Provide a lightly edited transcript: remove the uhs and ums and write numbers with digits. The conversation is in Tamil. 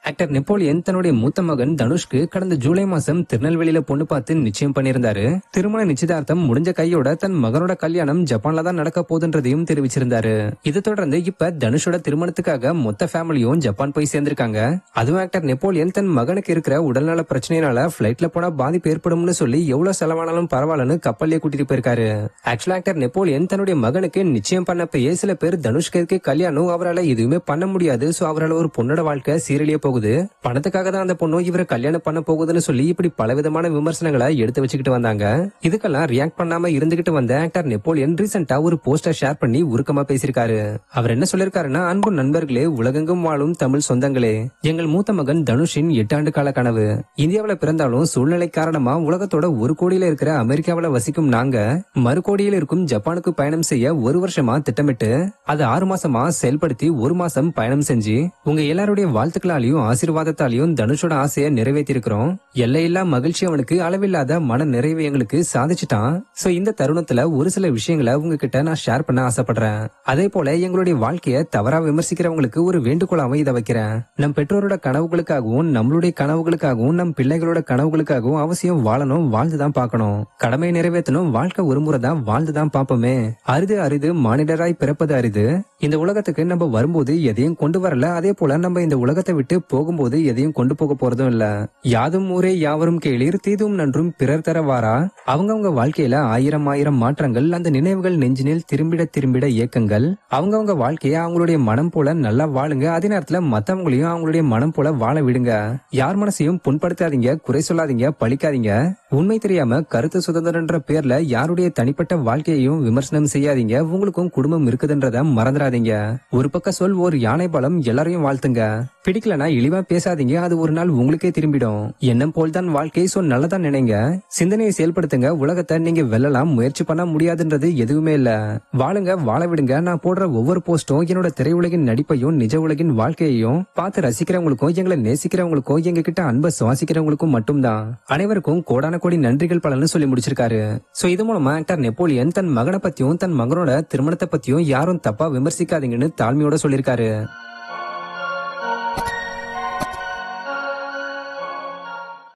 ஆக்டர் நெப்போலியன் தன்னுடைய மூத்த மகன் தனுஷ்க்கு கடந்த ஜூலை மாசம் திருநெல்வேலியில பொண்ணு பார்த்து நிச்சயம் பண்ணியிருந்தாரு. திருமண நிச்சயதார்த்தம் முடிஞ்ச கையோட தன் மகனோட கல்யாணம் ஜப்பான்ல தான் நடக்க போகுதுன்றதையும் தெரிவிச்சிருந்தாரு. இதை தொடர்ந்து இப்ப தனுஷோட திருமணத்துக்காக மொத்த ஃபேமிலியும் ஜப்பான் போய் சேர்ந்திருக்காங்க. அதுவும் ஆக்டர் நெப்போலியன் தன் மகனுக்கு இருக்கிற உடல்நல பிரச்சனையினால பிளைட்ல போனா பாதிப்பு ஏற்படும்னு சொல்லி எவ்வளவு செலவானாலும் பரவாயில்லன்னு கப்பல்லே கூட்டிட்டு போயிருக்காரு. ஆக்சுவலா ஆக்டர் நெப்போலியன் தன்னுடைய மகனுக்கு நிச்சயம் பண்ணப்பயே சில பேர் தனுஷ்க்கு கல்யாணம் அவரால் எதுவுமே பண்ண முடியாது, சோ அவரால் ஒரு பொண்ணோட வாழ்க்கை சீரழிய போகுது, பணத்துக்காக தான் அந்த பொண்ணு இவரை கல்யாணம் பண்ண போகுதுன்னு சொல்லி இப்படி பலவிதமான விமர்சனங்களை எடுத்து வச்சுக்கிட்டு வந்தாங்க. இதுக்கெல்லாம் ரியாக்ட் பண்ணாம இருந்துகிட்டு வந்த ஆக்டர் நெப்போலியன் ரீசெண்டா ஒரு போஸ்டர் ஷேர் பண்ணி உருக்கமா பேசியிருக்காரு. அவர் என்ன சொல்லிருக்காருன்னா, அன்பு நண்பர்களே, உலகெங்கும் வாழும் தமிழ் சொந்தங்களே, எங்கள் மூத்த மகன் தனுஷின் 8 ஆண்டு கால கனவு இந்தியாவில பிறந்தாலும் சூழ்நிலை காரணமா உலகத்தோட ஒரு கோடியில இருக்கிற அமெரிக்காவில வசிக்கும் நாங்க மறு கோடியில் இருக்கும் ஜப்பானுக்கு பயணம் செய்ய 1 வருஷமா திட்டமிட்டு அது 6 மாசமா செயல்படுத்தி 1 மாசம் பயணம் செஞ்சு உங்க எல்லாருடைய வாழ்த்துக்களாலையும் ஆசீர்வாதத்தாலையும் தனுஷோட ஆசையை நிறைவேற்றிருக்கிறோம். எல்லையில்லா மகிழ்ச்சி அவனுக்கு, அளவில்லாத மன நிறைவு எங்களுக்கு சாதிச்சுட்டான். சோ இந்த தருணத்துல ஒரு சில விஷயங்களை உங்ககிட்ட நான் ஷேர் பண்ண ஆசைப்படுறேன். அதே போல எங்களுடைய வாழ்க்கைய தவறா விமர்சிக்கிறவங்களுக்கு ஒரு வேண்டுகோளாவும் இதை வைக்கிறேன். நம் பெற்றோரோட கனவுகளுக்காகவும் நம்மளுடைய கனவுகளுக்காகவும் நம் பிள்ளைகளோட கனவுகளுக்காகவும் அவசியம் வாழணும், வாழ்ந்துதான் பார்க்கணும். கடமை நிறைவேற்றணும், வாழ்க்கை ஒரு முறை தான், வாழ்ந்துதான் பார்ப்போமே. அரிது அரிது மானிடராய் பிறப்பது அரிது. இந்த உலகத்துக்கு நம்ம வரும்போது எதையும் கொண்டு வரல, அதே போல நம்ம இந்த உலகத்தை விட்டு போகும்போது எதையும் கொண்டு போக போறதும் இல்ல. யாதும் ஊரே யாவரும் கேளீர், தீதும் நன்றும் பிறர் தர வாரா. அவங்கவங்க வாழ்க்கையில ஆயிரம் ஆயிரம் மாற்றங்கள், அந்த நினைவுகள் நெஞ்சினில் திரும்பிட திரும்பிட இயக்கங்கள். அவங்கவங்க வாழ்க்கைய அவங்களுடைய மனம் போல நல்லா வாழுங்க. அதே நேரத்துல மத்தவங்களையும் அவங்களுடைய மனம் போல வாழ விடுங்க. யார் மனசையும் புண்படுத்தாதீங்க, குறை சொல்லாதீங்க, பழிக்காதீங்க. உண்மை தெரியாம கருத்து சுதந்திரன்ற பேர்ல யாருடைய தனிப்பட்ட வாழ்க்கையையும் விமர்சனம் செய்யாதீங்க. உங்களுக்கும் குடும்பம் இருக்குதுன்றத மறந்துடாதீங்க. ஒரு பக்க சொல் ஒரு யானை பலம், எல்லாரையும் வாழ்த்துங்க. பிடிக்கலனா இழிவா பேசாதீங்க, அது ஒரு நாள் உங்களுக்கே திரும்பிடும். எண்ணம் போல்தான் வாழ்க்கை, சோ நல்லதான் நினைங்க, சிந்தனையை செயல்படுத்துங்க. உலகத்தை நீங்க வெல்லலாம், முயற்சி பண்ண முடியாதுன்றது எதுவுமே இல்ல. வாழுங்க, வாழ விடுங்க. நான் போடுற ஒவ்வொரு போஸ்டும் என்னோட திரையுலகின் நடிப்பையும் நிஜ உலகின் வாழ்க்கையையும் பார்த்து ரசிக்கிறவங்களுக்கும் எங்களை நேசிக்கிறவங்களுக்கும் எங்க கிட்ட அன்பை சுவாசிக்கிறவங்களுக்கும் மட்டும்தான். அனைவருக்கும் கோடான கோடி நன்றிகள் பலன்னு சொல்லி முடிச்சிருக்காரு. சோ இது மூலமா ஆக்டர் நெப்போலியன் தன் மகனை பத்தியும் தன் மகனோட திருமணத்தை பத்தியும் யாரும் தப்பா விமர்சிக்காதீங்கன்னு தாழ்மையோட சொல்லிருக்காரு.